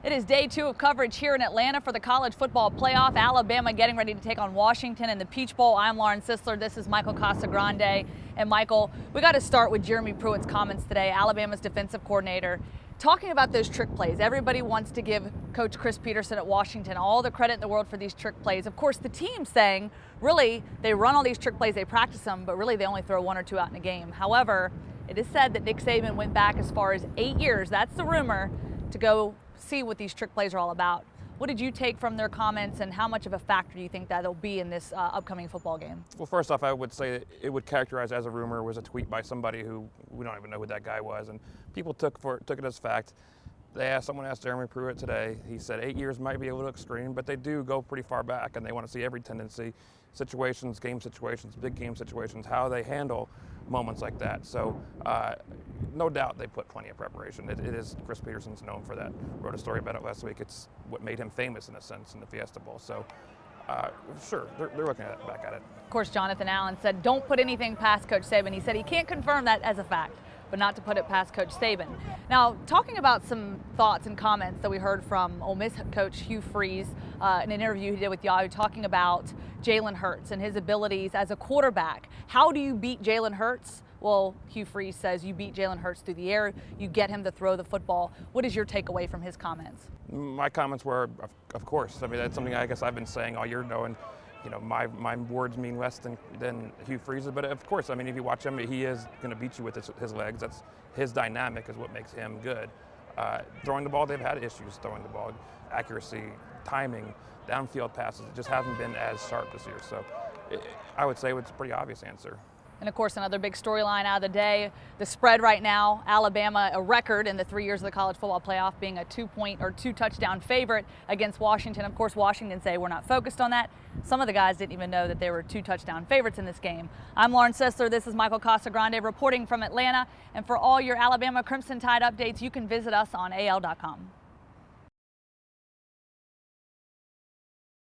It is day 2 of coverage here in Atlanta for the college football playoff. Alabama getting ready to take on Washington in the Peach Bowl. I'm Lauren Sisler. This is Michael Casagrande. And Michael, we got to start with Jeremy Pruitt's comments today, Alabama's defensive coordinator, talking about those trick plays. Everybody wants to give Coach Chris Petersen at Washington all the credit in the world for these trick plays. Of course, the team saying, really, they run all these trick plays, they practice them, but really they only throw 1 or 2 out in a game. However, it is said that Nick Saban went back as far as 8 years, that's the rumor, to go see what these trick plays are all about. What did you take from their comments, and how much of a factor do you think that'll be in this upcoming football game? Well, first off, I would say it would characterize as a rumor. It was a tweet by somebody who we don't even know who that guy was, and people took it as fact. Someone asked Jeremy Pruitt today. He said 8 years might be a little extreme, but they do go pretty far back, and they want to see every tendency, situations, game situations, big game situations, how they handle moments like that. So no doubt they put plenty of preparation. It is, Chris Petersen's known for that. Wrote a story about it last week. It's what made him famous in a sense in the Fiesta Bowl. So sure, they're looking back at it. Of course, Jonathan Allen said, don't put anything past Coach Saban. He said he can't confirm that as a fact, but not to put it past Coach Saban. Now, talking about some thoughts and comments that we heard from Ole Miss coach Hugh Freeze in an interview he did with Yahoo, talking about Jalen Hurts and his abilities as a quarterback. How do you beat Jalen Hurts? Well, Hugh Freeze says you beat Jalen Hurts through the air, you get him to throw the football. What is your takeaway from his comments? My comments were, of course. I mean, that's something I guess I've been saying all year, knowing, you know, my words mean less than Hugh Freeze's. But of course, I mean, if you watch him, he is going to beat you with his legs. That's his dynamic is what makes him good. Throwing the ball, they've had issues throwing the ball. Accuracy, timing, downfield passes, it just haven't been as sharp this year. So I would say it's a pretty obvious answer. And of course, another big storyline out of the day, the spread right now, Alabama, a record in the 3 years of the college football playoff, being a 2-touchdown favorite against Washington. Of course, Washington say we're not focused on that. Some of the guys didn't even know that they were 2-touchdown favorites in this game. I'm Lauren Sisler. This is Michael Casagrande reporting from Atlanta. And for all your Alabama Crimson Tide updates, you can visit us on AL.com.